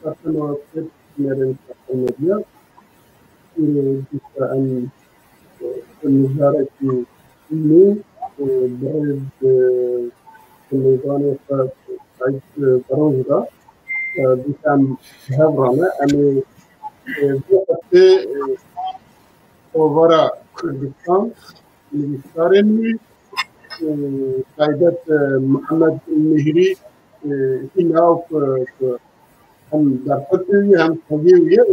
Aslında Türklerin katılımı أن الوزارة إنه بعد النظام سعيد بروزة بكم هبرنا أن وقت وراء كردستان مستقرني قائدة محمد المهري هنا هم درفتي هم تجيبيه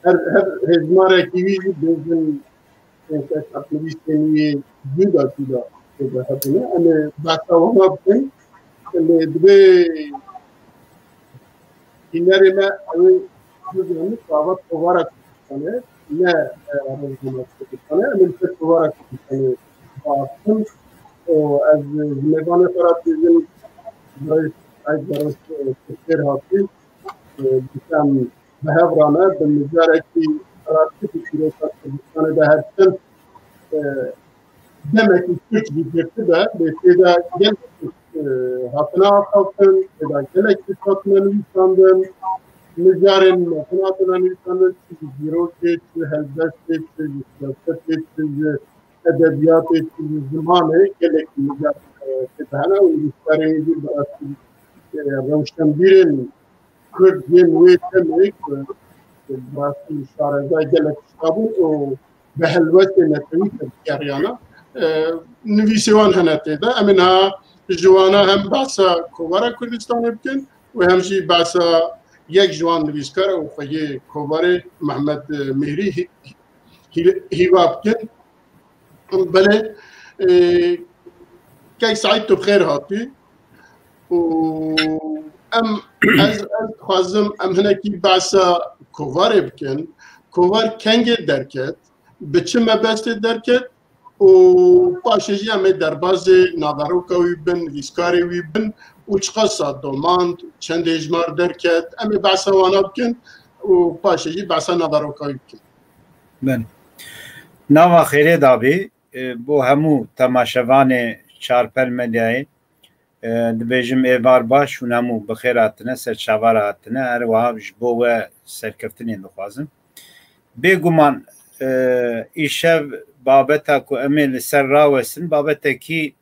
her hezmara kivi bizim aktivistleri juda hepine ama başta yaptım ve inerime yüzünü kavat olarak ne arzumak ama tek olarak baktım o az meydan taraf bizim böyle ayların fikir hakkı bizim بهبرانه بالنجارة في راتب الشركات الثانية ده هتم دمك كتير بيكتبها بكذا جنب هاتنا خالصن إذا جلك تطمن يستندن نجارين هاتنا يستندن تجيروت هالبس تجيروت أدبيات زمانه جلك نجار تبعنا ونجارين دي برات روشن بيرن Kurdin ve temlik burası şarada gelip çıkabı o behelvete netini keriyana nüvisivan hanatede amina jwana hem basa kovara Kurdistan yapken ve hem şey basa yek jwan nüviskar o faye kovare Mehmet Mehri hivapken bale kay سعيد بخير هاتي ام از خوازم ام هنکی بحثا کووار بکن کووار کنگ درکت بچه مبست درکت و پاشجی همه درباز ناداروکا وی بن ویسکاری وی بن و چقصا دوماند چند اجمار درکت ام بحثا وانا بکن و پاشجی بحثا ناداروکا وی بکن من نوا خیره دابی بو همو تماشوان چارپل مدیای دبیجم ایوار باش و نمو بخیر هاتنه سرچاوار هاتنه هر وها جبو و سرکفتنی دخوازم بگومان ایشب بابتا کو امیل سر راوستن بابتا کی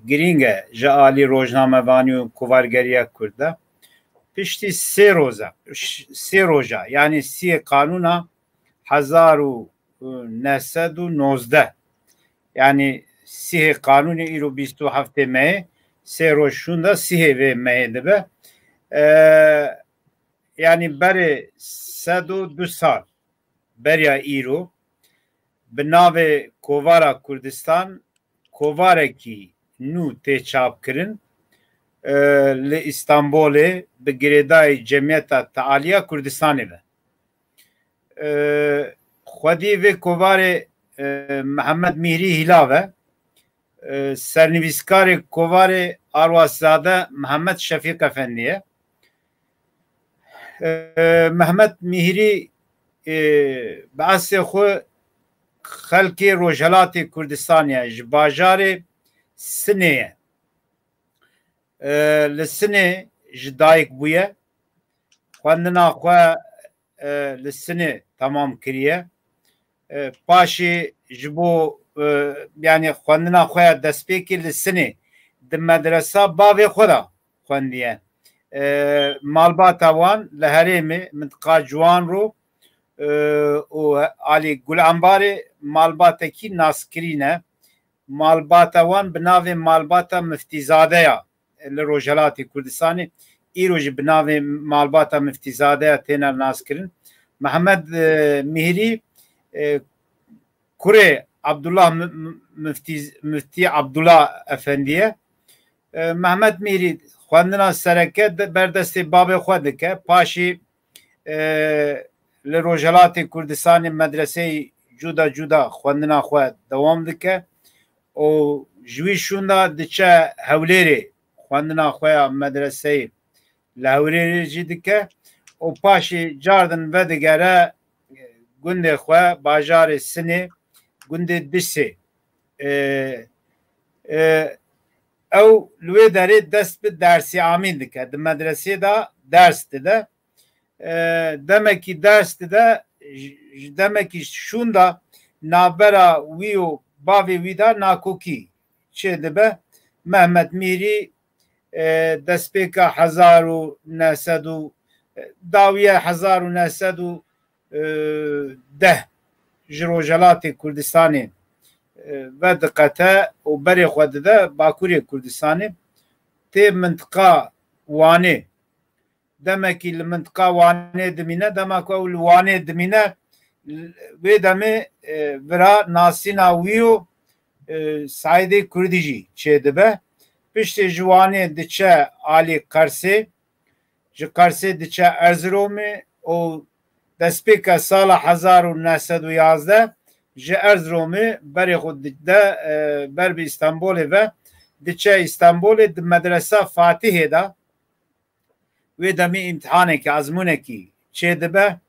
گرینگه جا آلی روزنامه وانی و کوارگریه کرده پشتی سه روزا یعنی 3 قانونا 1919 yani 3 قانون ایرو 27 می سه روشوندا سیه و مهده به yani beri 102 سال بریا ایرو به ناو کووارا کردستان کوواره کی نو ته چاپ کرن ل استانبول به گریدای جمعیت تعالیه کردستانی به خودی و کوواره محمد مهری هلاوه سرنویسکار کووار آروازاده محمد شفیق افندیه محمد مهری بعث خو خلکی روجهلات کردستانیه جباجار سنه لسنه جدایک بویه خواندنا خو لسنه تمام کریه پاشی جبو yani خوندنا خواه دسپیکی لسنی د مدرسه باوی خدا خوندیه مالبات وان لهرمی منطقه جوان رو و علی گل انباری مالبات کی ناسکرینه مالبات وان بناوی مالبات مفتیزاده یا لروجلاتی کردستانی ایروج بناوی مالبات مفتیزاده یا تینا ناسکرین محمد مهری کره Abdullah Müfti Abdullah Efendiye Mehmet Mihri خوندنا سرکه بردستی باب خود که پاشی لروجلات کردستان مدرسه جدا خوندنا خود دوام دکه و جویشوندا دچه هولیری خوندنا خود مدرسه لهولیری جدکه و پاشی جاردن و دگره گنده خود باجار سنی گنده دسته او لوی داره دست به درسی آمین دکه ده مدرسه دا ders de demek ki ders de demek ki şunda nabera wiyo bavi vida nakoki çe dibe Mehmet Miri despêka 1900 dawiye 1910 ji Rojalatê Kurdistanê ve diqete û berê xwe dide Bakurê Kurdistanê tê mintiqa Wanê demek ki li mintiqa Wanê dimîne demek ku ew li Wanê dimîne wê demê vira nasîna wî û Saîdê Kurdî jî çê dibe piştî ji Wanê diçe alî Qersê ji Qersê diçe Erzeromê û destpêka sala 1911 ji Erzeromê berê xwe dide ber bi İstanbolê ve diçe İstanbolê di medresa Fatihê de wê demê imtihanekî ezmûnekî çê dibe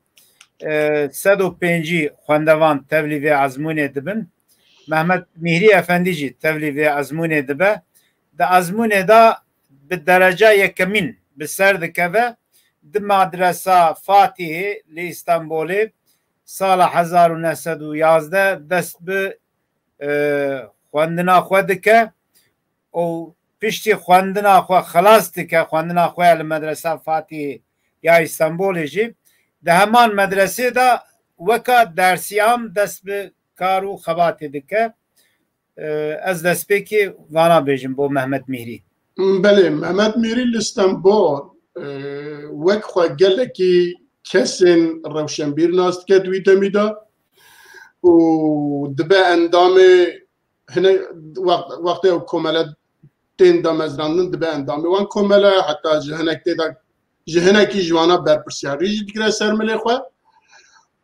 105 xwendevan tevlî vê ezmûnê dibin Mehmet Mihri Efendi jî tevlî vê ezmûnê dibe di ezmûnê de bi derece yekemîn bi ser dikeve di medresa Fatihê li İstanbolê sala 1911 dest bi xwendina xwe dike û piştî xwendina xwe xelas dike xwendina xwe li medresa Fatihê ya İstanbolê jî di heman medresê de weka dersiyam dest bi kar û xebatê dike ez destpêkê vana bêjim bo Mehmet Mihri. Belê Mehmet Mihri li İstanbol wek xwe gelekî kesên rewşenbîr nas dike di wî demî de û dibe endamê hine wextê ew komele tên damezrandin dibe endamê wan komele heta ji hinek tê de ji hinekî ji wana berpirsyarî jî digire ser milê xwe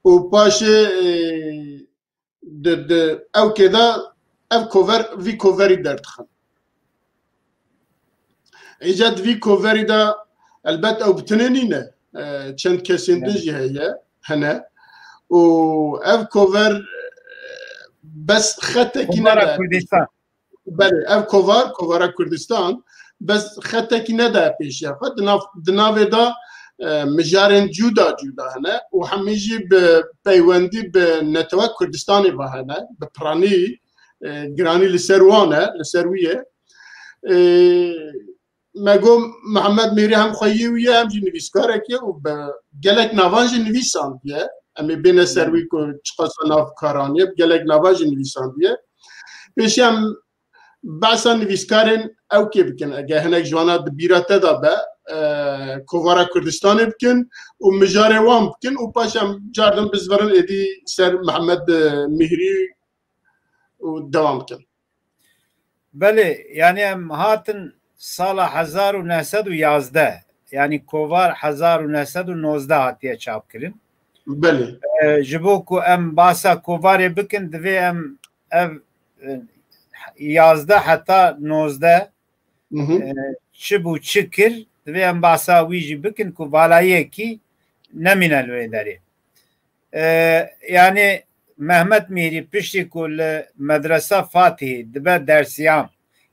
û paşê di ewkê de ev kover vî koverî derdixin. Îca di vî koverî de elbet ew bitinê nîne çend kesên din jî heye hene û ev kover bes xetekî nede belê ev kovara Kurdistan bes xetekî nede pêşiya xwe di navê de mijarên cuda hene û hemî jî bi peywendî bi Netewek Kurdistanê ve hene bi piranî giranî li ser wan e li ser wî ye me got Mehmet Mihri hem xweyî wî ye hem jî nivîskarek ye û bi gelek navan jî nivîsandiye em ê bêne ser wî ku çiqasa navkaraniye gelek navan jî nivîsandiye pêşî em behsa nivîskarên ewkê bikin eger hinek ji wana di bîra te de be kovara Kurdistanê bikin û mijarê wan bikin û paş em cardin bizverin êdî ser Mehmet Mihri û devam bikin. Belê yani em hatin sala 1911 yani kovar 1919 hatiye çap kirin. Belê. Ji bo ku em basa kovarê bikin divê em ev 11 heta 19 çi bû çi kir divê em basa wî jî bikin ku valayiyekî nemîne li wê derê. Yani Mehmet Mihri piştî ku li medresa Fatihê dibe dersiyam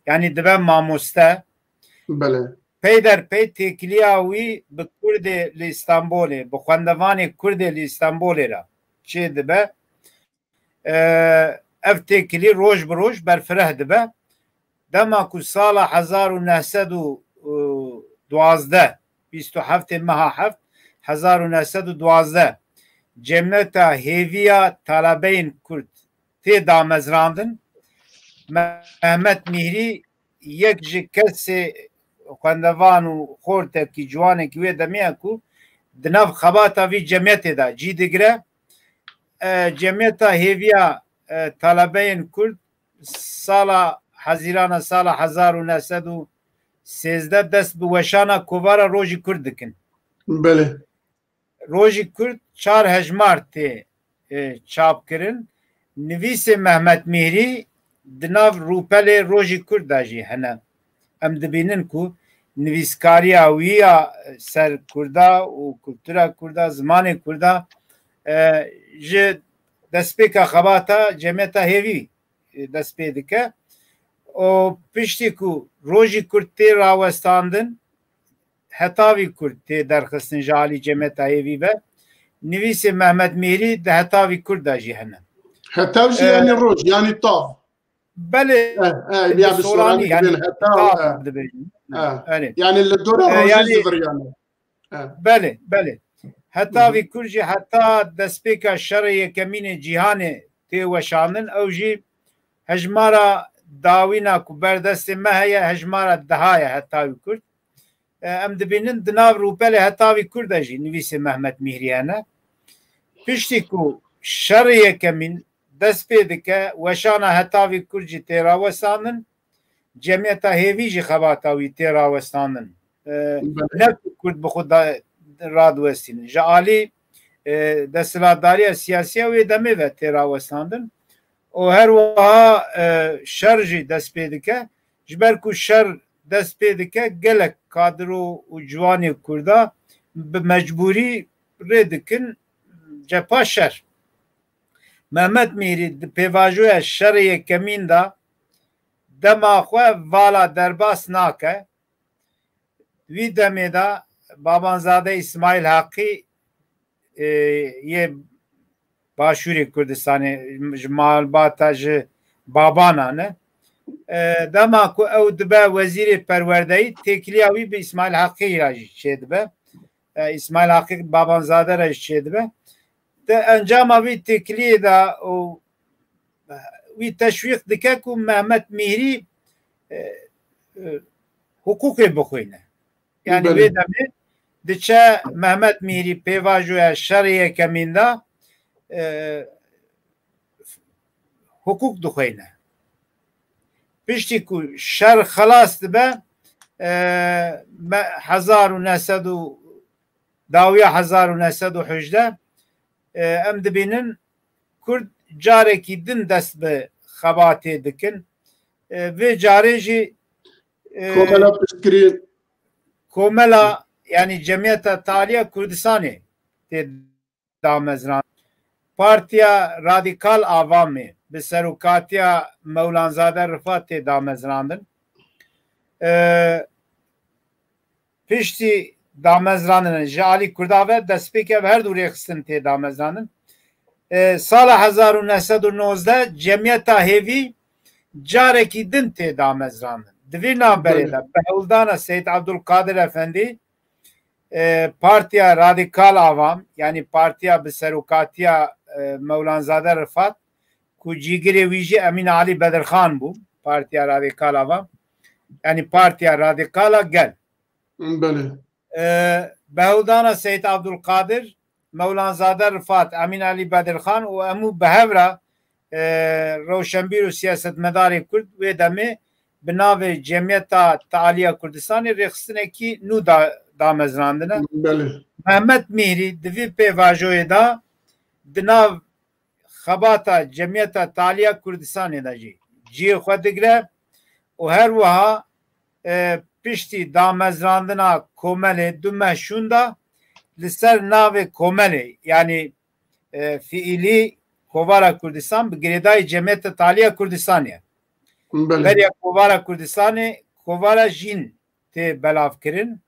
yani dibe mamoste Belê. Peyderpey têkiliya wî bi Kurdê li İstanbolê bi xwendevanê Kurdê li İstanbolê re çê dibe ev têkilî roj bi roj berfireh dibe dema ku sala 1912 27 meha 1912 cemeta hêviya talebeyên Kurd tê damezrandin Mehmet Mihri yek ji kesê xwendevan û xortekî ciwanekî wê demê ku di nav xebata vî cemiyetê de cî digire cemiyeta hêviya talebeyên Kurd sala hezîrana sala 1913 dest bi weşana kovara Rojî Kurd dikin. Belê. Rojî Kurd çar hejmar tê çap kirin nivîsê Mehmet Mihri di nav rûpelê Rojî Kurd de jî hene em dibînin ku nivîskariya wî ya ser Kurda û kultura Kurda zimanê Kurda ji destpêka xebata cemiyeta hêvî dest pê dike û piştî ku Rojî Kurd tê rawestandin Hetavi Kurd tê derxistin ji alî cemeta hêvî ve nivîsê Mehmet Mîrî di Hetavi Kurd de jî hene. Hetav jî yani roj yani tav. Belê Ya bi Soranî yani hetav dibêjin. Yani li dora rojî ziviriyane. Belê. Hetavî Kurd jî heta destpêka şerê yekemînê cîhanê tê weşandin ew jî hejmara dawîna ku berdestê me heye hejmara dehaya Hetavî Kurd. Em dibînin di nav rûpelê Hetavî Kurd de jî nivîsê Mehmet Mîhrî hene. Piştî ku şerê yekemîn dest pê dike weşana Hetavî Kurd jî tê rawestandin, cemiyeta hêvî jî xebata wî tê rawestandin. Ne Kurd bi xwe radwestînin. Ji alî desthilatdariya siyasiya wê demê ve tê rawestandin. O her wiha şer jî dest pê dike. Ji ber ku şer dest pê dike gelek kadro û ciwanê Kurda bi mecburî rê dikin cepha şer. Mehmet Mîrî di pêvajoya şerê yekemîn da dema xwe vala derbas nake. Wî demê de Babanzade İsmail Haqqî yê Başûrê Kurdistanê ji malbata ji babanan e dema ku ew dibe wezîrê perwerdeyî têkiliya wî bi İsmail Haqqî ra jî çê dibe. İsmail Haqqî Babanzade ra jî çê dibe. Di encama wî têkiliyê de wî teşwîq dike ku Mehmet Mîhrî hukukê bixwîne. Yani wê demê diçe Mehmet Mîhrî pêvajoya şerê yekemîn de hukuk dixwîne. Piştî ku şer xelas dibe 1900 dawiya 1918 em dibînin Kurd carekî din dest bi xebatê dikin. Vê carê jî Komela yani Cemiyeta Taliya Kurdistanê tê damezran. Partiya Radikal Avamê bi serokatiya Mewlanzade Rifat tê damezrandin. Piştî damezrandin ji alî Kurda ve destpêk ev her du rêxistin tê damezrandin. Sala 1919 Cemiyeta Hêvî carekî din tê damezrandin. Di vî navberê de Behuldana Seyyid Abdulkadir Efendi Partiya Radikal Avam yani partiya bi serokatiya Mewlanzade Rifat ku cîgirê wî jî Emin Ali Bedirxan bû Partiya Radikal Avam yani Partiya Radikala Gel. Behuldana Seyyid Abdulkadir Mewlanzade Rifat Emin Ali Bedirxan û hemû bi hev re rewşenbîr û siyasetmedarê Kurd wê demê bi navê Cemiyeta Taliya Kurdistanê rêxistinekî nû damezrandine. Mehmet Mîhrî di vî pêvajoyê de di nav xebata Cemiyeta Taliya Kurdistanê de jî ciyê xwe digire û her wiha piştî damezrandina Komelê du meşûn da li ser navê Komelê yani fiîlî Kovara Kurdistan bi girêdayî Cemiyeta Taliya Kurdistanê. Beriya Kovara Kurdistanê Kovara Jîn tê belavkirin.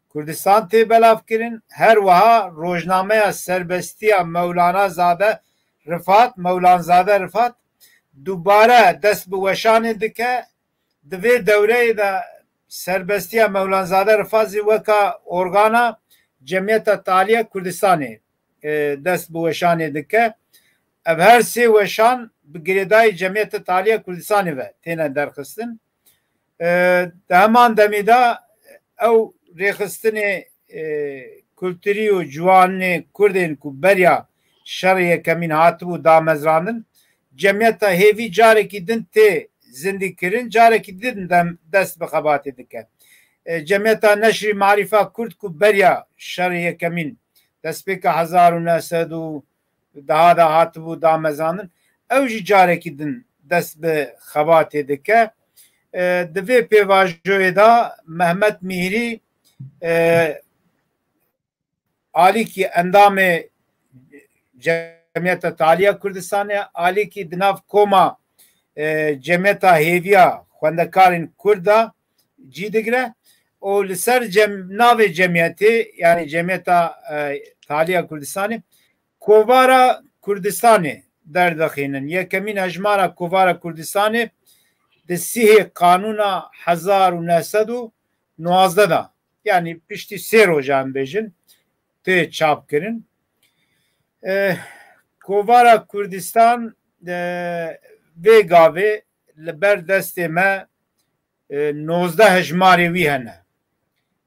Kurdistan tê belavkirin. Her wiha rojnameya serbestiya Mewlanazade Rifat dubare dest bi weşanê dike. Di vê dewreyê de serbestiya Mewlanzade Rifat zî weka organa Cemiyeta Taliya Kurdistanê dest bi weşanê dike. Ev her sê weşan bi girêdayî Cemiyeta Taliya Kurdistanê ve têne derxistin. Di heman demê de ew rêxistinê kulturî û ciwanê Kurdên ku beriya şerê yekemîn hatibû damezrandin cemiyeta hêvî carekî din tê zindî kirin carekî din dest bi xebatê dike. Cemiyeta Neşrî Marîfa Kurd ku beriya şerê yekemîn destpêka 1910 daha da hatibû damezrandin ew jî carekî din dest bi xebatê dike. Di vê pêvajoyê de Mehmet Mîhrî alîkî endamê Cemiyeta Taliya Kurdistanê alîkî di nav koma Cemiyeta Hêviya Xwendekarên Kurd da cî digire o liser navê cemiyetê yani Cemiyeta Taliya Kurdistanê Kovara Kurdistanê derdixînin. Yekemîn hejmara Kovara Kurdistanê di sihê Kanûna 1919 da yani piştî sê rojan bêjin tê çapkirin. Kovara Kurdistan vê gavê li ber destê me 19 hejmarê wî hene.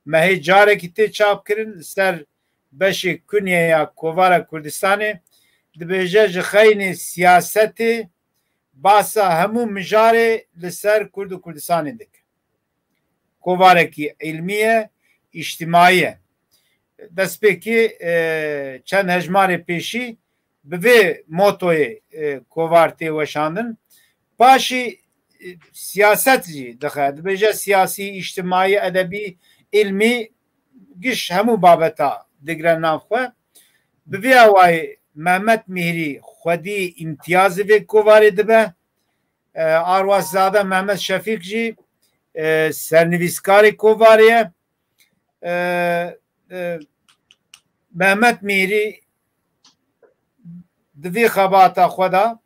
Mehê carekî tê çapkirin ser beşê kunyeya Kovara Kurdistanê dibêje ji xeynê siyasetê basa hemû mijarê li ser Kurd û Kurdistanê dike. Kovarekî ilmî ye, îçtimai ye. Destpêkî çend hejmarê pêşî bi vê motoyê kovar tê weşandin. Paşî siyaset jî dixe. Dibêje siyasî, îçtimai, edebî, ilmî giş hemû babeta digre nav xwe. Bi vê awayî Mehmet Mihri xwedî imtiyazê vê kovarê dibe. Arwazade Mehmet Şefîk jî sernivîskarê kovarê ye. Mehmet Mihri di vê xebata xwe da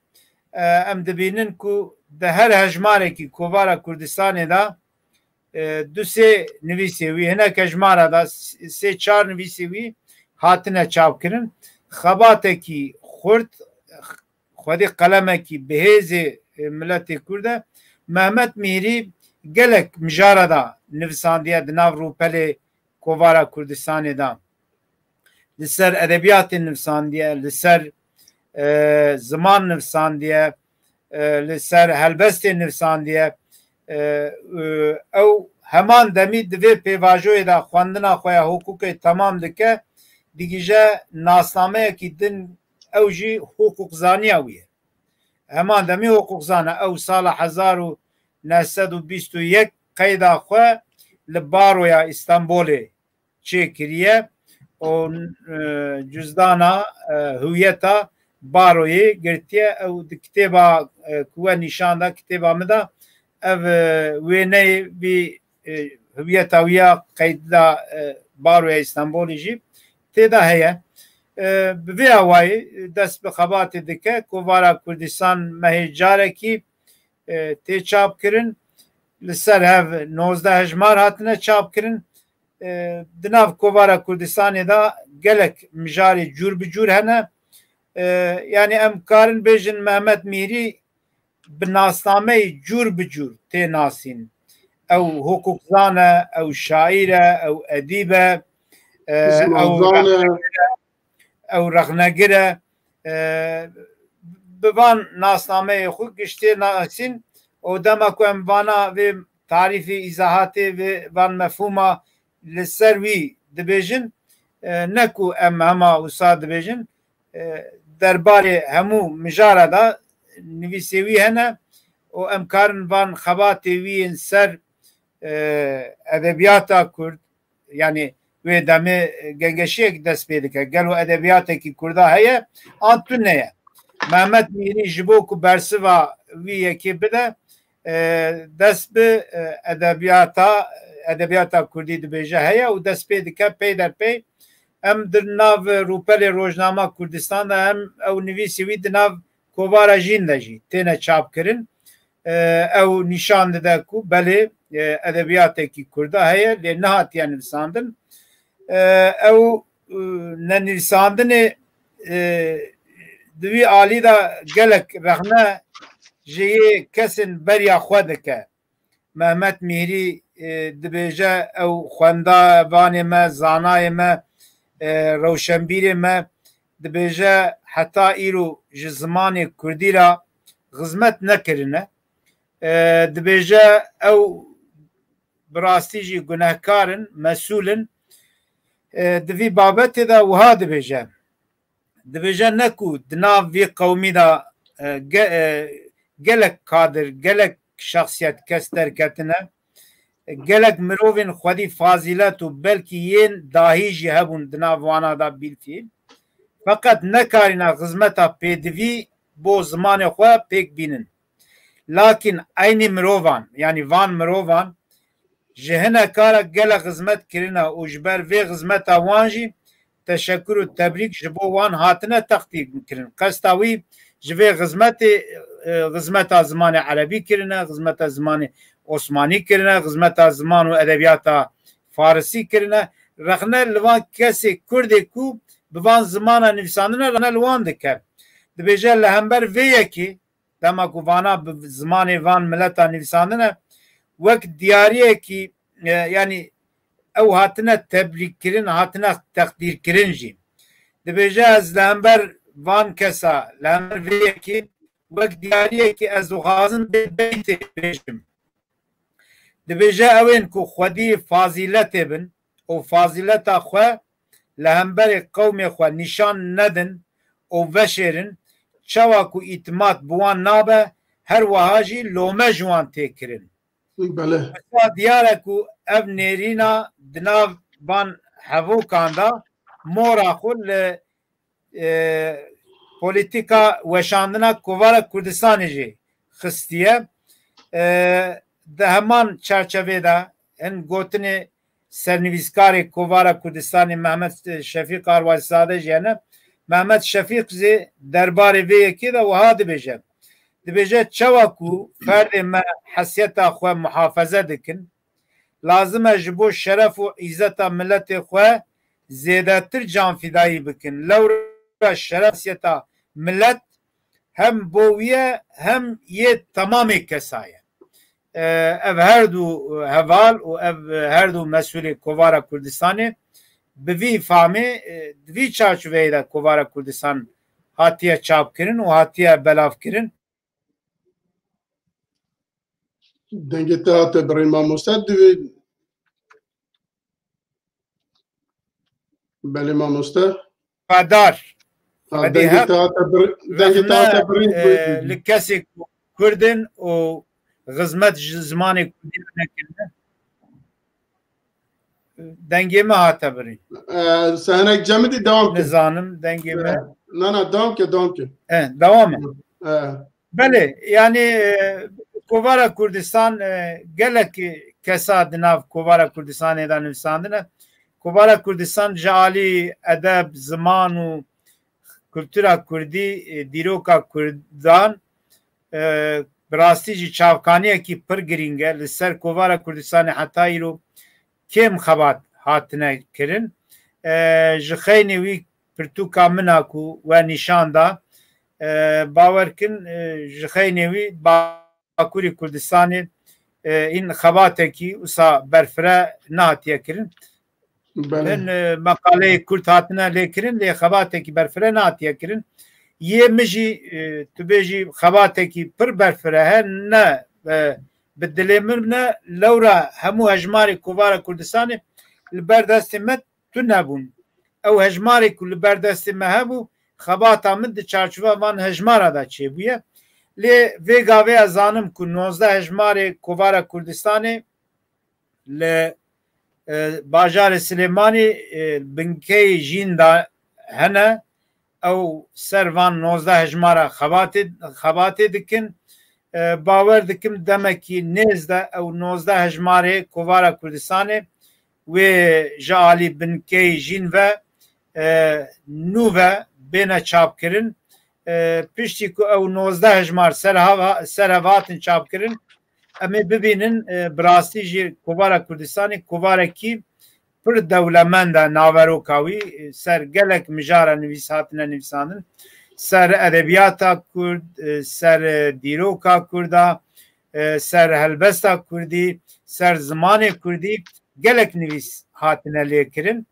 em dibînin ku di her hejmarekî Kovara Kurdistanê da du sê nivîsê wî hinek hejmara da sê çar nivîsê wî hatine çapkirin. Xebatekî xurt xwedî qelemekî bihêzê milletê Kurd e. Mehmet Mihri gelek mijara da nivîsandiye di nav rûpelê Kovara Kurdistanê da li ser edebiyatê nivîsandiye, li ser ziman nivîsandiye, li ser helbestê nivîsandiye. Ew heman demî di vê pêvajoyê da xwendina xwe ya hukukê temam dike, digîje nasnameyekî din ew jî hukukzaniya wî ye. Heman demî hukukzan e. Ew sala 1921 qeyda xwe li baroya İstanbolê çêkiriye û cüzdana hûyeta baroyê girtiye. Ew di kitêba ku we nîşan da kitêba min da ev wêneyê vî hûyeta wî ya qeyda baroya İstanbolê jî têda heye. Bi vê awayî dest bi xebatê dike Kovara Kurdistan mehê carekî tê çapkirin. Li ser hev 19 hejmar hatine çapkirin. Di nav Kovara Kurdistanê da gelek mijarê cûr bi cûr hene. Yani em karin bêjin Mehmet Mihri bi nasnameyê cûr bi cûr tê nasîn. Ew hukukzan e, ew şaîr e, ew edîb e, ew rexnegir e. Bi van nasnameyê xwe giştê nasîn û dema ku em vana vê tarîfê îzahatê vê van mefhûma li ser wî dibêjin ne ku em hema wisa dibêjin derbarê hemû mijara da nivîsê wî hene û em karin van xebatê wî yên ser edebiyata Kurd yani wê demê gengeşiyek dest pê dike. Gelo edebiyatekî Kurda heye an tune ye. Mehmet Mihri ji bo ku bersiva wî yekê bide dest bi edebiyata Kurdî dibêje heye û dest pê dike peyderpey em di nav rûpelê Rojnama Kurdistan da em ew nivîsî wî di nav Kovara jîn de jî têne çapkirin. Ew nîşan dide ku belê edebiyatekî Kurda heye lê nehatiye nivîsandin. Ew nenivîsandinê di wî alî da gelek rexne ji yê kesên beriya xwe dike. Mehmet Mihri dibêje ew xwendavanê me, zanayê me, rewşenbîrê me dibêje heta îro ji zimanê Kurdî ra xizmet nekirine. Dibêje ew bi rastî jî gunehkarin, mesûlin. Di vî babetê de wiha dibêje. Dibêje ne ku di nav vê qewmî da gelek kadir, gelek şexsiyet kes derketine, gelek mirovên xwedî fazilet û belkî yên dahî jî hebûn di nav wana da bilfîl. Feqet nekarîne xizmeta pêdivî bo zimanê xwe pêk bînin. Lakin aynî mirovan yani van mirovan جهنه کارا گله خدمت کرنا و جبر وی خدمت وانجی تشکر و تبریک جبو وان هاتنه تحقیق میکرن قصداوی جوی خدمت زمان عربی کرنا خدمت زمان عثمانی کرنا خدمت زمان و ادبیات فارسی کرنا رخنه لوان کسی کردی کو بوان زمان نویساندنه رخنه لوان دکه دبیجه لهمبر وی یکی دما کو وانا زمان وان ملتا نویساندنه وقت دیاریه کی yani ew hatine tebrik kirin hatine takdir kirin jî dibêje ez lehember van kesa lehember vê yekê wek diyariyekê ez dixwazim beytê bêjim dibêje ew ên ku xwedî fazîletê bin û fazîleta xwe lehemberê qewmê xwe nîşan nedin û veşêrin çawa ku îtimat bi wan nabe her wiha jî lome ji wan tê kirin diyare ku ev nêrîna di nav van hevokan da mora xwe li polîtika weşandina Kovara Kurdistanê jî xistiye di heman çerçevê de hin gotinê sernivîskarê Kovara Kurdistanê Mehmet Şefîq Arwazîzade jî hene Mehmet Şefîq jî derbarê vê yekê de wiha dibêje dibêje çawa ku ferdê me hesiyeta xwe muhafaze dikin lazim e ji bo şeref û îzzeta milletê xwe zêdetir canfidayî bikin lewra şeref hesiyeta millet hem bo wî hem yê temamê kesa ye ev her du heval û ev her du mesûlê Kovara Kurdistanê bi vî famê di vî çarçoveyê de Kovara Kurdistan hatiye çapkirin û hatiye belavkirin dengê te hate birîn mamoste divê belê mamoste qedar dengê te hate birîn li kesê Kurdin û xizmet ji zimanê Kurdî nekirine dengê me hate birîn se hinek cemidî devam nizanim dengê me na devam ke devam e belê yani Kovara Kurdistan gelekî kesa di nav Kovara Kurdistanê de nivîsandine Kovara Kurdistan ji alî edeb ziman û kultura Kurdî dîroka Kurdan bi rastî jî çavkaniyekî pir girîng e li ser Kovara Kurdistanê heta îro kêm xebat hatine kirin ji xeynê wî pirtûka min a ku we nîşan da bawer kin ji xeynê wî Bakurê Kurdistanê hîn xebatekî wisa berfire nehatiye kirin hin meqaleyê Kurd hatine lêkirin lê xebatekî berfire nehatiye kirin yê min jî tu bêjî xebatekî pir berfire he ne bi dilê min ne lewra hemû hejmarê Kovara Kurdistanê li ber destê me tu nebûn ew hejmarê ku li ber destê me hebû xebata min di çarçova van hejmara da çêbûye lê vê gavê ez zanim ku 19 hejmarê Kovara Kurdistanê li bajarê Silêmanî binkeyê jîn da hene ew ser van 19 hejmara xebatê dikin bawer dikim demekî nêz de ew 19 hejmarê Kovara Kurdistanê wê ji alî binkeyê jîn ve nû ve bêne çapkirin piştî ku ew 19 hejmar serhev hatin çapkirin em ê bibînin bi rastî jî Kovara Kurdistanê kovarekî pir dewlemend e naveroka wî ser gelek mijara nivîs hatine nivîsandin ser edebiyata Kurd ser dîroka Kurda ser helbesta Kurdî ser zimanê Kurdî gelek nivîs hatine lêkirin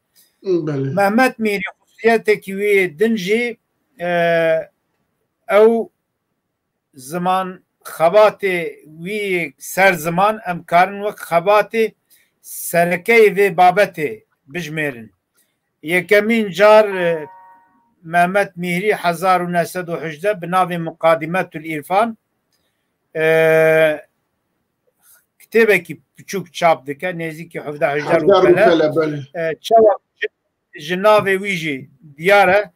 Mehmet Mîrî xusûsiyetekî wî din jî ew ziman xebatê wî ser ziman em karin wek xebatê serekeyê vê babetê bijmêrin yekemîn car Mehmet Mîrî 1918 bi navê Muqadimetül İrfan kitêbekî piçûk çap dike nêzîkî 17 çawa ji navê wî jî diyar e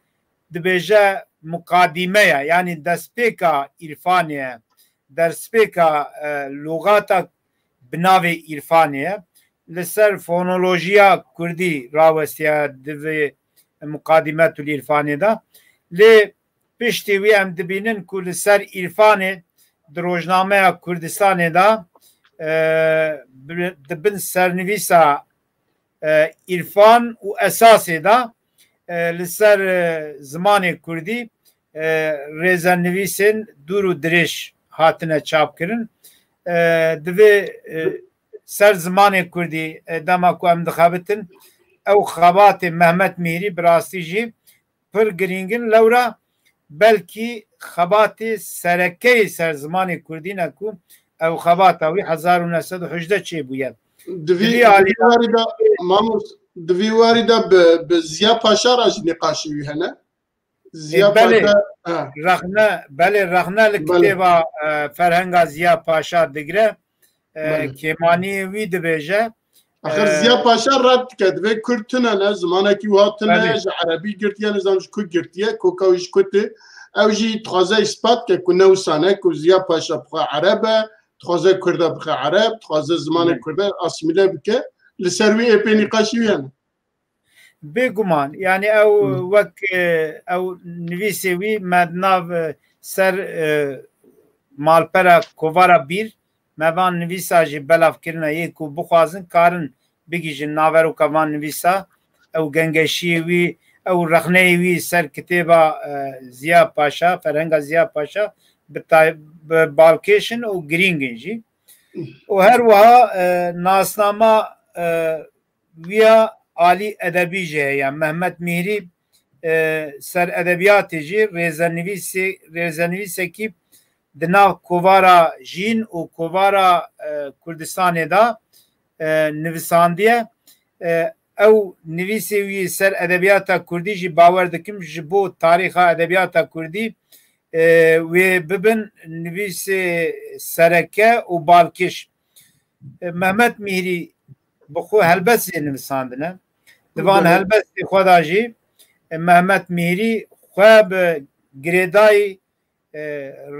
dibêje muqadimeya yani destpêka îrfanê ye destpêka lûgata bi navê îrfanê ye لسر فونولوژیا کردی راوستیا دوی مقادمت الإرفاني دا لی پشتی وی ام دبینن که لسر إرفاني دروجنامه کردستان دا دبن سرنویسا إرفان و اساس دا لسر زمان کردی ریزن نویسن دور و درش هاتنه چاپ کرن دوی سر زمان کردی دما کو ام دخابتن او خبات محمد میری براستی جی پر گرینگن لورا بلکی خبات سرکی سر زمان کردی نکو او خبات اوی 1918 چی بوید دوی واری دا به زیا پاشا راج نقاشی وی هنه زیا پاشا رخنه لکتیبا فرهنگا زیا پاشا دگره کمانی وی دبیجه آخر زیا پاشا رد کرد و کردتنه نه زمانه که واتنه عربی گرتیه نزانش که گرتیه که کاوش کته او جی تخوازه اثبات که نو سانه که زیا پاشا بخواه عربه تخوازه کرده بخواه عرب تخوازه زمان کرده اسمیله بکه لسروی اپی نقاشی ویانه بگمان یعنی او وک او نویسی وی مدناو سر مالپره کووارا بیر مبان نویسا جی بلاف کرنا یکو بخوازن کارن بگیجن ناورو کوان نویسا او گنگشی وی او رخنه وی سر کتابا زیا پاشا فرهنگا زیا پاشا بالکیشن او گرینگن جی و هر وها ناسنامه ویا عالی ادبی جه یا محمد میری سر ادبیات جی ریزنویسی کی دنا کووارا جین و کووارا کردستان دا نویساندیه او نویسی وی سر ادبیات کردی جی باور دکم جبو تاریخ ادبیات کردی و ببن نویسی سرکه و بالکش محمد میری بخو هلبسی نویساندنه دوان هلبسی خدا جی محمد میری خواب گریدای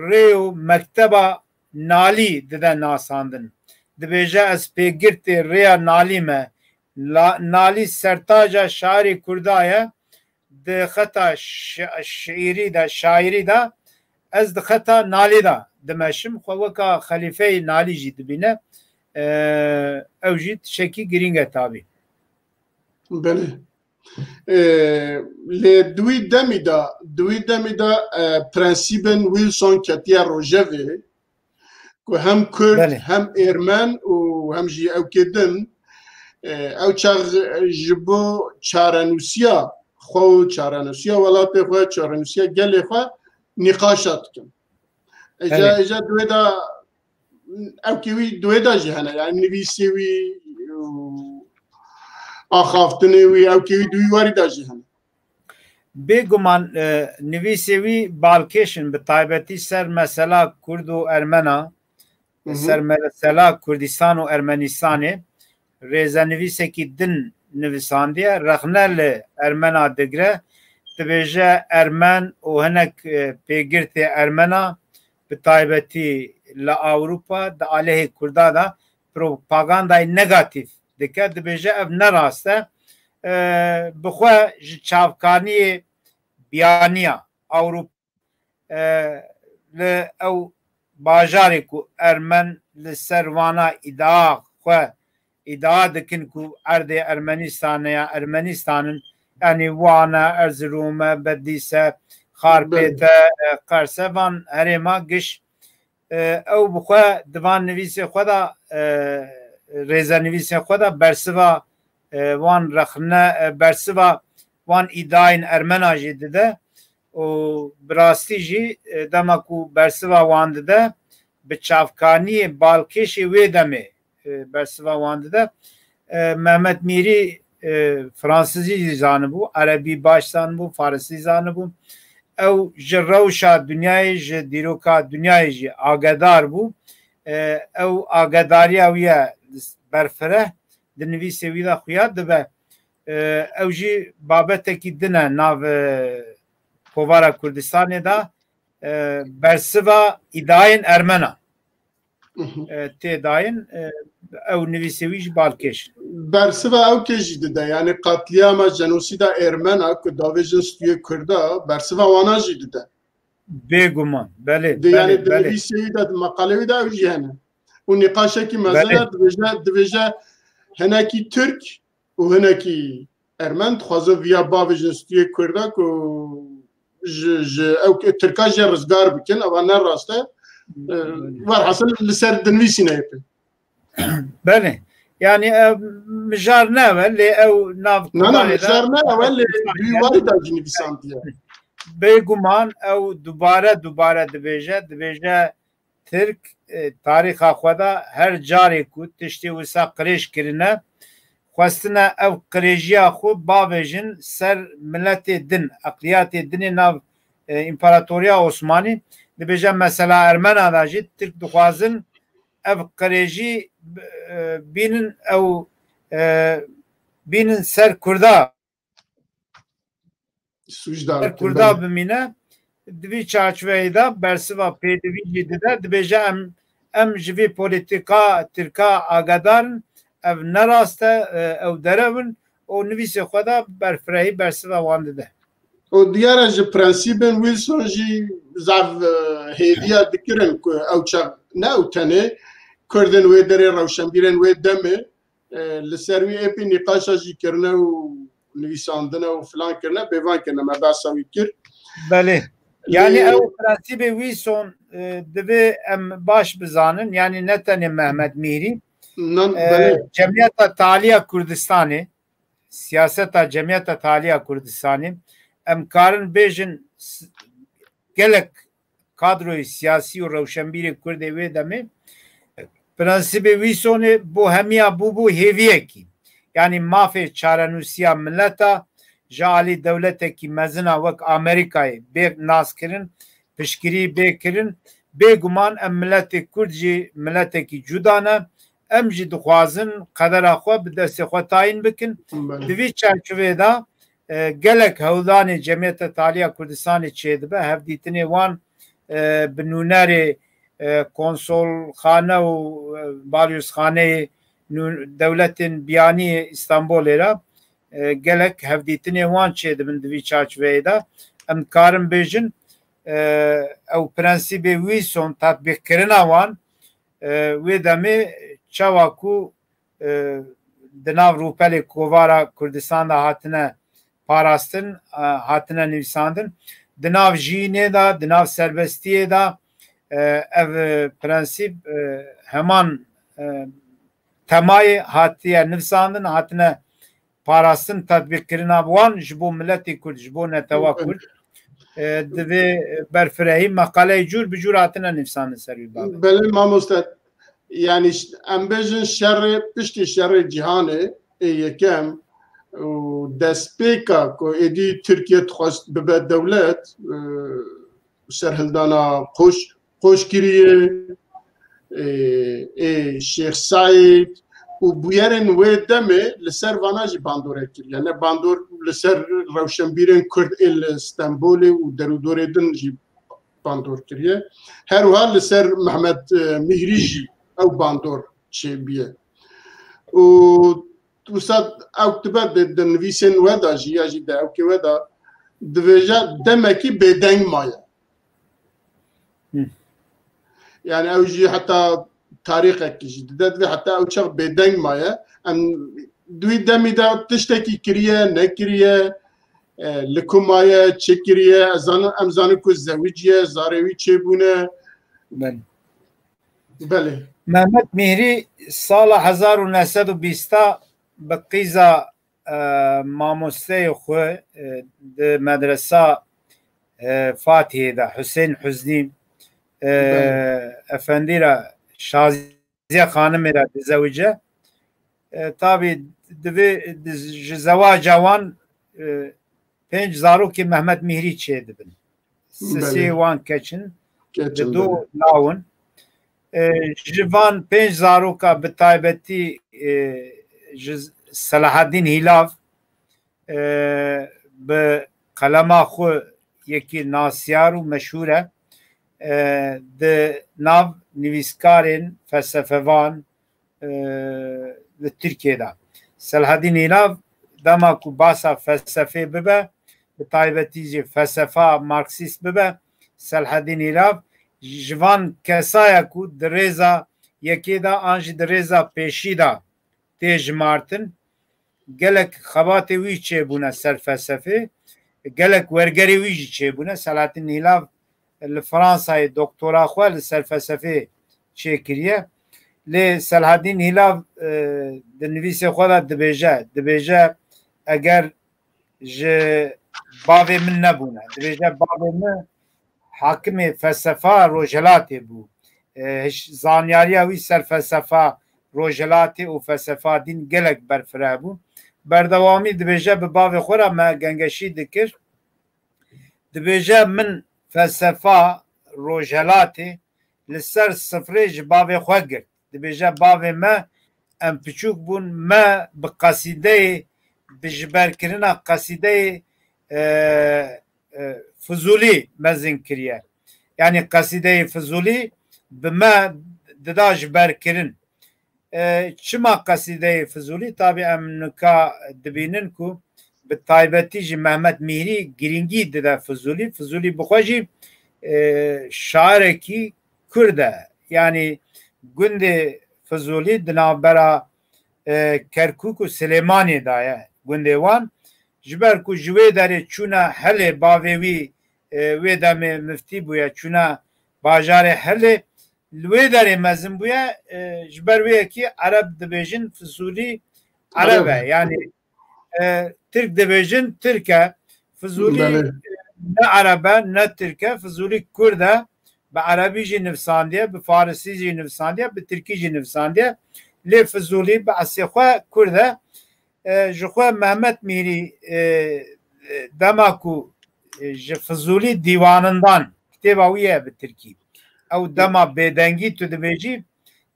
ریو مکتبا نالی دده ناساندن دبیجه از پیگرت ریا نالی ما نالی سرتاجا شاعری کردایه ده خطا شاعری دا از ده خطا نالی دا دمشم خوکا خلیفه نالی جی دبینه او جی شکی گرینگه تابی بله لی دوی دمی دا پرنسیبن ویلسون کتیا روژوی که هم کرد هم ایرمن و هم جی او کدن او چاق جبو چارنوسیا ولات خو چارنوسیا گلی خو نقاشات کن اجا دوی دا او کیوی دوی دا جهنه یعنی نویسی وی آخافتنی وی او کیوی دوی واری دا جهنه بگمان نویسی وی بالکشن به تایبتی سر مثلا کرد و ارمنا سر مثلا کردستان و ارمنستان ریزه نویسی که دن نویساندیه رخنه ارمنا دگره تبیجه ارمن و هنک پیگرت ارمنا به تایبتی لأوروپا دا علیه کرده دا پروپاگاندای نگاتیف دکه دبیجه اف نراسته بخواه چاوکانی بیانیا اوروپا او باجاری که ارمن لسروانا ادعا دکن که ارد ارمنستان یا ارمنستان یعنی وانا ارزروم بدیسه خارپیت قرصه وان هریما گش او بخواه دوان نویسی خدا ریزه نویسی خدا برسوا وان رخنه برسوا وان ایداین ارمنا جی دده و براستی جی دمکو برسوا وان دده به چافکانی بالکشی وی دمه برسوا وان دده محمد میری فرانسیزی زانه بو عربی باش زانه بو فارسی زانه بو او جروشا دنیای ج دیروکا دنیای ج آگدار بو او آگداری اویا برفره دنویسی ویدا خویاد دبه او جی بابت کی دنه ناو کووارا کردستان دا برسوا ایداین ارمنا تێداین ئەو نویسەویش باڵکێش برسوا ئەو کێژی دەدا یعنی قەتلیامە جەنۆسیدا ئێرمەنا کە داوێژن ستویە کوردا برسوا واناژی دەدا بێگومان بەێ yani nivîseyî de meqalewî de ew jî hene û nîqaşekî mezin dibêje hinekî Türk û hinekî Ermen dixwaze viya bavê ji stûyê Kurda ku ji ew Tirka jê rizgar bikin ewa ne rast e werhesil li ser dinivîsîne hêpin بله yani mijar neve lê ew nav mijar ne ew lê duywarî da jî nivîsandiye bêguman ew dubare dibêje Tirk tarîxa xwe da her carê ku tiştê wisa qirêj kirine xwestine ev qirêjiya xwe bavêjin ser milletê din eqliyatê dinê nav İmparatoriya Osmanî dibêje mesela Ermena da jî Tirk dixwazin ev qirêjî bînin ew bînin ser Kurda Kurda bimîne di vî çarçoveyê de bersiva pêdivî jî dide dibêje em ji vê polîtika Tirka agadarın ev nerast e ew derevin û nivîsê xwe de berfirehî bersiva wan dide û diyar ji prensîbên Wilson jî zav hêviya dikirin ku ew çav ne ew tenê Kurdên wê derê rewşenbîrên wê demê li ser wî êpî nîqaşa jî kirine û nivîsandine û filan kirine pêvan kirine me behsa wî kir belê yani ew prensîbê Wilson divê em baş bizanin yani ne tenê Mehmet Mîhrî Cemiyeta Taliya Kurdistanê siyaseta Cemiyeta Taliya Kurdistanê em karin bêjin gelek kadroyê siyasî û rewşenbîrê Kurdê wê demê prensîbê Wilsonê bo hemiya bû hêviyekî yani mafê çarenûsiya milleta ji alî dewletekî mezin a wek Amerîkayê bê naskirin piştgirî bêkirin bêguman em milletê Kurd jî milletekî cuda ne em jî dixwazin qedera xwe bi destê xwe tayîn bikin di vî çerçeveyê de gelek hewldanê Cemiyeta Taliya Kurdistanê çêdibe hevdîtinê wan bi nûnerê konsolxane û balyozxaneyê dewletên biyanî İstanbolê re gelek hevdîtinê wan çêdibin di vî çarçoveyê de em karin bêjin ew prensîbê Wilson tatbîqkirina wan wê demê çawa ku di nav rûpelê kovara Kurdistan da hatine parastin hatine nivîsandin di nav jînê da di nav serbestiyê da ev prensîb heman temayê hatiye nivîsandin hatine parastin tatbîqkirina wan ji bo milletê Kurd ji bo netewa Kurd divê berfirehî meqaleyê cûr bi cûr hatine nivîsandin ser wî babê belê mamoste yani em bêjin şerê piştî şerê cîhanê yekem û destpêka ku êdî Tirkiye dixwast bibe dewlet serhildana Xoşkiriyê Şêx Saîd û bûyerên wê demê li ser vana jî bandorê kiriye ne bandor li ser rewşenbîrên Kurd ê li Stenbolê û derûdorê din jî bandor kiriye her wiha li ser Mehmet Mîhrî jî ew bandor çêbiye û wisa ew dibe di nivîsên we da jî ya jî de ew we da dibêje demekî bêdeng maye yani ew jî heta tarîxekî jî dide divê heta ew çav bêdeng maye em duî demî de tiştekî kiriye nekiriye li ku maye çê kiriye em zanin ku zewîciye zarê wî çêbûne belê Mehmet Mîhrî sala 1920 bi qîza mamosteyê xwe di medresa Fatihê de Hüseyin Hüznî efendî re Şaziye Xanimê re dizewîce tabî divê ji zewaca wan 5 zarokê Mehmet Mîhrî çêdibin sisê wan keçin di du lawin ji van 5 zaroka bi taybetî ji Selaheddîn Hîlav bi qelema xwe yekî nasiyar û meşhûr e di nav نویسکارên felsefevan li Tirkiyeyê. Selahedîn Îlav dema ku basa felsefê bibe, bi taybetî jî felsefa Marksîst bibe, Selahedîn Îlav ji van kesaya ku di rêza yekê de an jî di rêza pêşî de tê jimartin, gelek xebatê wî çêbûne ser felsefê, gelek wergerê wî jî çêbûne. Selahedîn Îlav li Fransayê doktora xwe li ser felsefê çêkiriye. Lê Selahedîn Îlav di nivîsê xwe de dibêje eger ji bavê min nebûne, dibêje bavê min hakimê felsefa Rojhilatê bû. Zanyariya wî ser felsefa Rojhilatê û felsefa dîn gelek berfireh bû. Berdewamî dibêje bi bavê xwe re me gengeşî dikir. Dibêje min felsefa Rojhilatê li ser sifrê ji bavê xwe girt. Dibêje bavê me em piçûk bûn, me bi qasîdeyê bi jiberkirina qasîdeyê Fizûlî mezin kiriye. Yani qasîdeyê Fizûlî bi me dida jiberkirin. Çima qasîdeyê Fizûlî? Tabii em nika dibînin ku bi taybetî jî Mehmet Mîhrî girîngî dide Fizûlî. Fizûlî bi xwe jî şairekî Kurd e. Yani gundê Fizûlî di navbera Kerkûk û Silêmanê de ye gundê wan. Ji ber ku ji wê derê çûne Helê, bavê wî wê demê miftî bûye, çûne bajarê Helê, li wê derê mezin bûye, ji ber wê yekî Ereb dibêjin Fizûlî Ereb e. Yani Tirk dibêjin Tirk e. Fizûlî ne Ereb e ne Tirk e. Fizûlî Kurd e. Bi Erebî jî nivîsandiye, bi Farsî jî nivîsandiye, bi Tirkî jî nivîsandiye. Lê Fizûlî bi esê xwe Kurd e. Ji xwe Mehmet Mîhrî dema ku ji Fizûlî dîwanından kitêba wî ye bi Tirkî. Ew dema bêdengî tu dibêjî,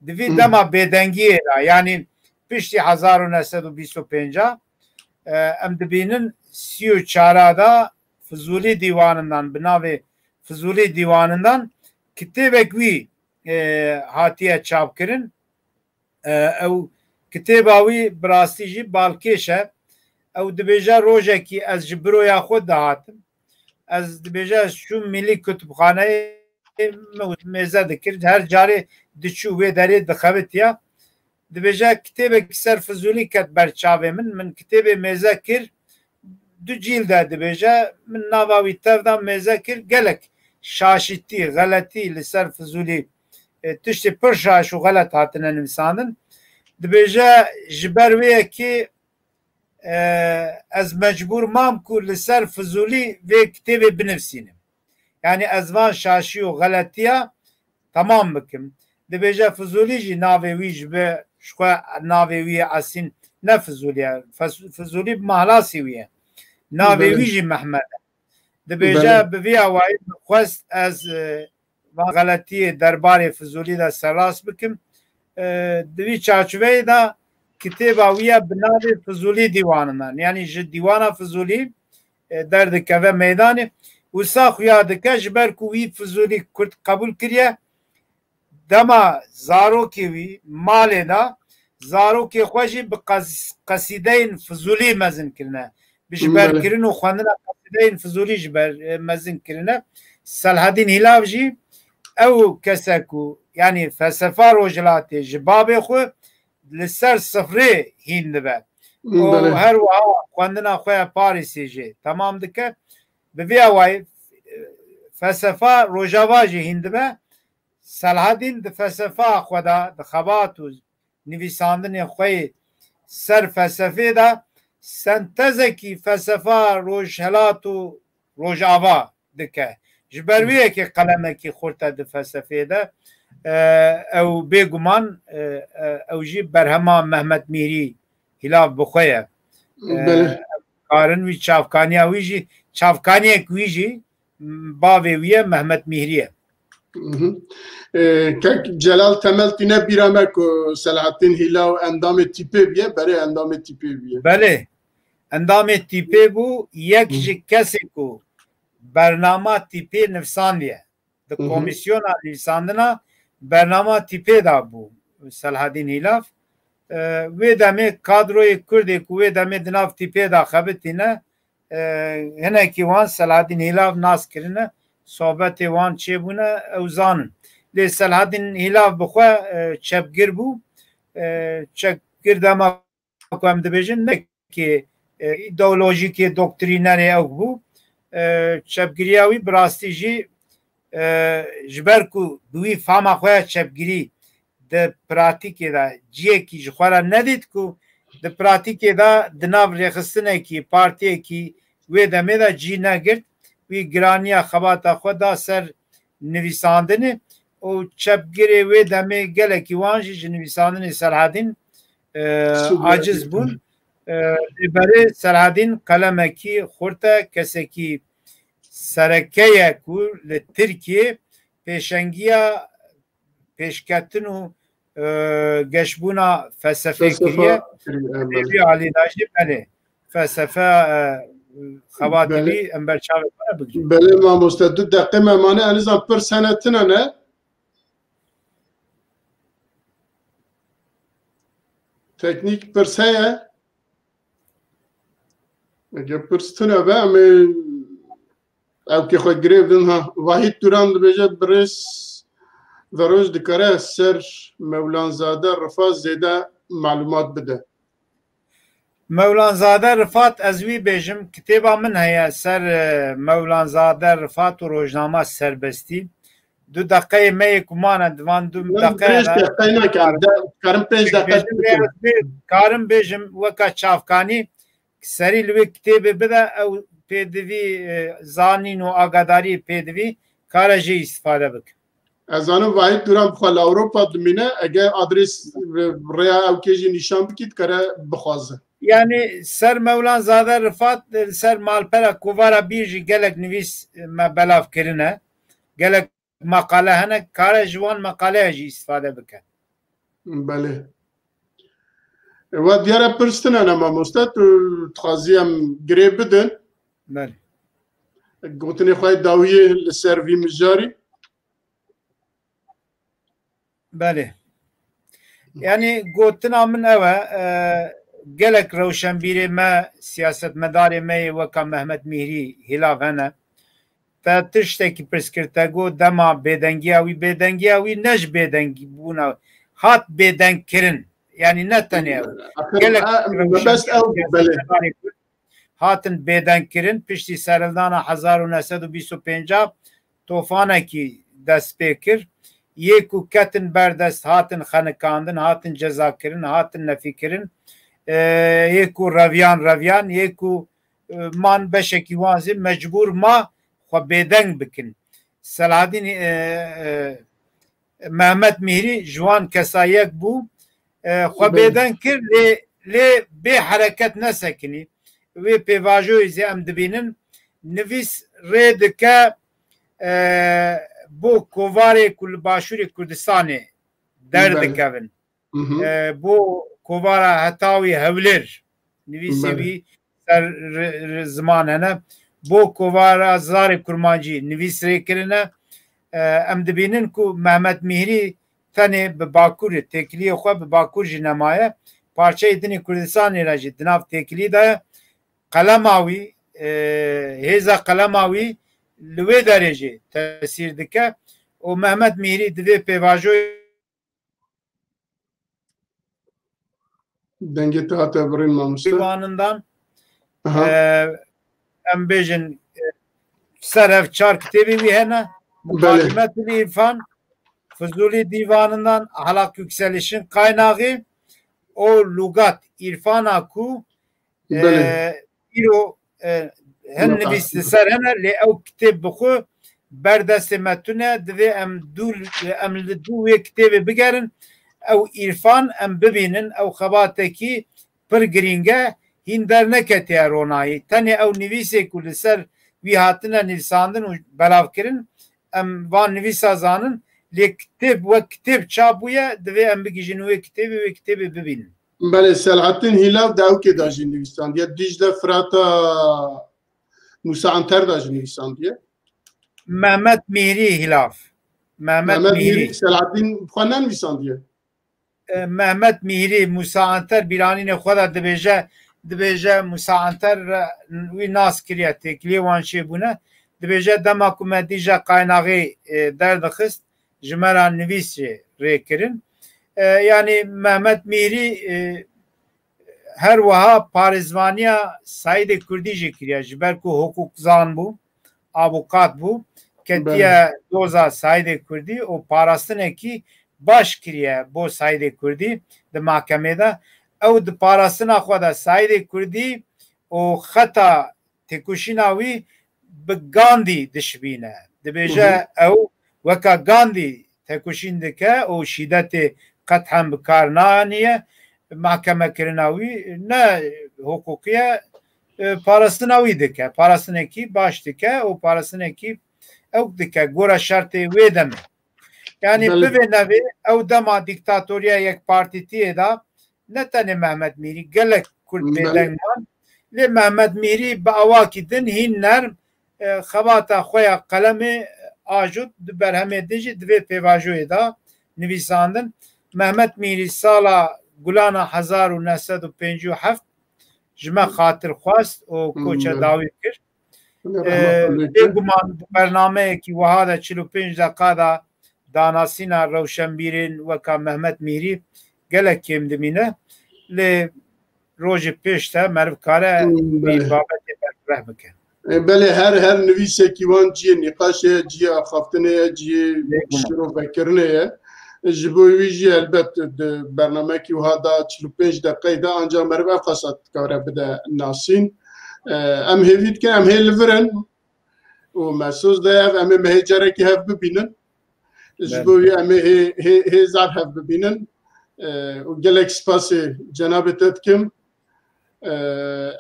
divî dema bêdengiyê de, yani piştî 1925 em dibînin 34 da Fizûlî dîwanından, bi navê Fizûlî dîwanından kitêbek wî hatiye çapkirin. Ew kitêba wî bi rastî jî balkêş e. Ew dibêje rojekî ez ji biroya xwe dihatim, ez dibêje ez çûm Millî Kutubxaneyê mêze dikir, her carê diçû wê derê dixebitiye. Dibêje kitêbekî ser Fizûlî ket ber çavê min, min kitêbê mêze kir, du cîl de dibêje, min nava wî tev da mêze kir, gelek şaşîtî, xeletî li ser Fizûlî, tiştê pir şaş û xelet hatine nivîsandin. Dibêje ji ber wê yekî ez mecbûr mam ku li ser Fizûlî vê kitêbê binivîsînim. Yani ez van şaşî û xeletiya tamam bikim. Dibêje Fizûlî jî navê wî ji be ji xwe navê wî esîn ne Fizûlî ye. Fizûlî bi mahlasî wî ye. Navê wî jî Mehmed e. Dibêje bi vî awayî xwest ez van xeletiyê derbarê Fizûlî de serrast bikim. Di vî çarçoveyê de kitêba wî ye bi navê Fizûlî dîwanından. Yani ji dîwana Fizûlî derdikeve meydanê. Wisa xuya dike ji ber ku wî Fizûlî Kurd qebûl kiriye. Dema zarokê wî malê da zarokê xwe jî bi qasîdeyên Fizûlî mezin kirine. Bi jiberkirin û xwendina qasîdeyên Fizûlî ji ber mezin kirine. Selahedîn Îlav jî ew kesek ku yani felsefa Rojhilatê ji bavê xwe li ser sifrê hîn dibe. O her wiha xwendina xwe ya Parîsê jê tamam dike. Bi vê awayî felsefa Rojava jî hîn dibe. Selahedîn di felsefa xwe de di xebat û nivîsandinê xwe ser felsefê de sentezekî felsefa Rojhilat û Rojava dike. Ji ber wê yekê qelemekî xurt e di felsefê de ew bêguman ew jî berhema Mehmet Mîhrî Îlav bi xwe ye. Karin wî çavkaniya wî jî çavkaniyek wî jî bavê wî ye Mehmet Mîhrî ye. Celal Temel tîne bîra me ku Selahedîn Îlav endamê tîpê bîye, berê endamê tîpê bîye. Belê, endamê tîpê bû, yek ji kesê ku bernama tîpê nivîsandiye. Di komisyona nivîsandina bernama tipe da bu Selahaddin Hilaf ve deme kadroyu Kürdi ku ve deme dinav tipe da xebitine hene ki wan Selahaddin Hilaf nas kirine sohbetê wan çêbûne ew zanin lê Selahaddin Hilaf bixwe çepgir bû çepgir dema ku em dibêjin ne ki ideolojikê doktrînerê ew bû çepgiriya wî bi rastî jî ji ber ku bi wî fama xwe ya çepgirî di pratikê de ciyekî ji xwe re nedît ku di pratikê de di nav rêxistinekî partiyekî wê demê de cî negirt wî giraniya xebata xwe da ser nivîsandinê û çepgirê wê demê gelekî wan jî ji nivîsandinê Selahaddin aciz bûn lêberê Selahaddin qelemekî xurt e kesekî serekeye ku li Tirkiye pêşengiya pêşketin û geşbûna felsefê kiriye vê alî da jî belê felsefe xebatî wî em ber çavê xwe re bigrin. Belê mamoste du deqê me mane elîzan pir senetine ne? Teknîk pirse ye ege pirstine be em ê ew kê xwe girêv din ha Vahîd Duran dibêje birêz veroj dikare ser Mevlanzade Rifat zêde malûmat bide. Mevlanzade Rifat ez wî bêjim kitêba min heye ser Mevlanzade Rifat û rojnama serbestî du deqeyê me yê ku mane divan du deqeyê karim bêjim weka çavkanî serî li wê kitêbê bide ew pêdivî zanîn û agadarî pêdivî kare jî îstîfade bike. Ez zanim Vahîd Duran bixwe li Ewropa dimîne eger adres rêya ew kê jî nîşan bikî dikare bixwaze. Yani ser Mevlanzade Rifat ser malpera kovara bir jî gelek nivîs me belav kirine gelek makale hene kare ji wan makaleya jî îstîfade bike. Belê. Ve diyara pirstine ne mamoste tu dixwazî em girê bidin. Belê. Gotinê xwe dawiyê li ser vî mijarî. Belê. Yani gotina min ew e gelek rewşenbîrê me siyasetmedarê me yê weka Mehmet Mîhrî Hilaf hene te tiştekî pirskirte got dema bêdengiya wî ne ji bêdengî bûna hat bêdeng kirin yani ne tenê gelek hatin bêdeng kirin piştî serildana 1925 tofanekî dest pê kir yê ku ketin berdest hatin xenekandin hatin ceza kirin hatin nefî kirin yê ku revyan yê ku man beşekî wan zî mecbûr ma xwe bêdeng bikin. Selahaddin Mehmet Mîhrî ji wan kesayek bû xwe bêdeng kir lê bê hereket nesekinî wê pêvajoyê zê em dibînin nivîs rê dike bo kovarê ku li Başûrê Kurdistanê derdikevin bo kovara Hetawî Hewlêr nivîsê wî ser ziman hene bo kovara Zarê Kurmancî nivîs rêkirine em dibînin ku Mehmet Mîhrî tenê bi Bakurê têkiliyê xwe bi Bakur jî nemaye parçeyê dinê Kurdistanê re jî di nav têkilî de qelema wî hêza qelema wî li wê derê jî tesîr dike û Mehmet Mîhrî di vê pêvajoyê dengê te hate birîn mamoste divanından em bêjin ser ev çar kitêbê wî hene Mukademetül İrfan Fuzuli Divanı'ndan Ahlak Yükselişin kaynağı o lugat irfana ku iro hen nivîst ser hene lê ew kitêb bixwe berdestê me tune divê em li dû wê kitêbê bigerin ew îrfan em bibînin ew xebatekî pir giring e hîn derneketiye ronayî tenê ew nivîsê ku li ser wî hatine nivîsandin û belavkirin em van nivîsa zanin lê kitêb wek kitêb çapbûye divê em bigîjin wê kitêbê bibînin. Belê Selahaddin Hilaf de ew kê da jî nivîsandiye Dicle Firata Musa Anter da jî nivîsandiye Mehmet Mîhrî Hilaf Mehmet Mihri Selahattin Xwanan visandiye. Mehmet Mihri Musa Anter biranîne xwe da dibêje Musa Anter wî nas kiriye têkiliyê wan çêbûne dibêje dema ku me dîja qaynaxê derdixist ji me re nivîs jê rêkirin. Yani Mehmet Mihri her wiha parêzvaniya Saîdê Kurdî jî kiriye ji ber ku hukukzan bû, avukat bû, ketiye doza Saîdê Kurdî û parastinekî baş kiriye bo Saîdê Kurdî di mahkemê de. Ew di parastina xwe de Saîdê Kurdî û xeta têkoşîna wî bi Gandî dişibîne. Dibêje ew weka Gandî têkoşîn dike û şîdetê qethen bi kar naniye. Mahkemekirina wî ne hukukiye parastina wî dike. Parastinekî baş dike û parastinekî ew dike. Gora şertê wê de me. Yani bivê nevê ew dema dîktatoriya yekpartîtiyê da ne tenê Mehmet Mihri gelek Kurd bêdengman lê Mehmet Mihri bi awakî din hîn nerm xebata xwe ya qelemê ajot di berhemê de jî divê pêvajoyê da nivîsandin. Mehmet Mihri sala Gulana 1957 ji me xatir xwast û koça dawî kir. Bêguman bernameyekî wiha de 45 deqa da danasîna rewşenbîrên weka Mehmet Mihri gelek kêm dimîne lê rojê pêş de meriv kare vî babetê berfireh bike. Belê her nivîsekî wan ciyê nîqaşê, ciyê axaftinê, ciyê şîrovekirinê ye. Ji bo wî jî elbet di bernamekî wiha da 45 deqeyê de ancak meriv ev qasa dikare bide nasîn. Em hêvî dikin em hê li vir in û mesûz de ev em ê mehê carekî hev bibînin. Ji bo wî em ê hêzar hev bibînin. û gelek spasê cenabê te dikim.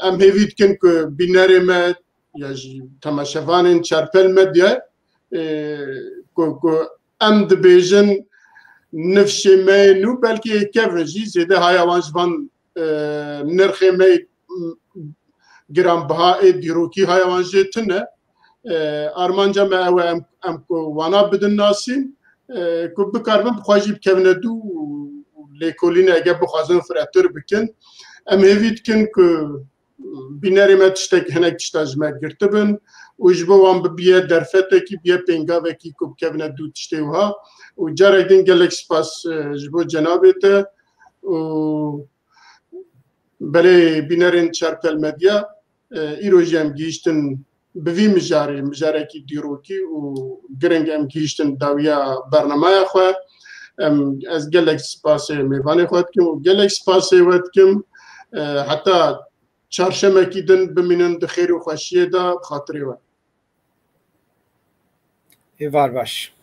Em hêvî dikin ku bînerê me ya jî temaşevanên çarpel medya ku em dibêjin nifşê me nû belkî kevin jî zêde haya wan ji van nirxê me giranbihayê dîrokî haya wan jê tune. Armanca me ew e em ku wana bidin nasîn ku bikaribin bixwe jî bikevine dû lêkolîne eger bixwazin firetir bikin. Em hêvî dikin ku bînerê me tiştek hinek tişta ji me girtibin û ji bo wan bibiye derfetekî biye pêngavekî ku bikevine dû tiştê wiha û carek din gelek spas ji bo cenabê te û belê bînerên çarpel medya îro jî em gihîştin bi vî mijarekî dîrokî û giring em gihîştin dawiya bernameya xwe. Ez gelek spasê mêvanê xwe dikim û gelek spasê we dikim heta çarşemekî din bimînin di xêr û xweşiyê de bi xatirê we. Êvar baş.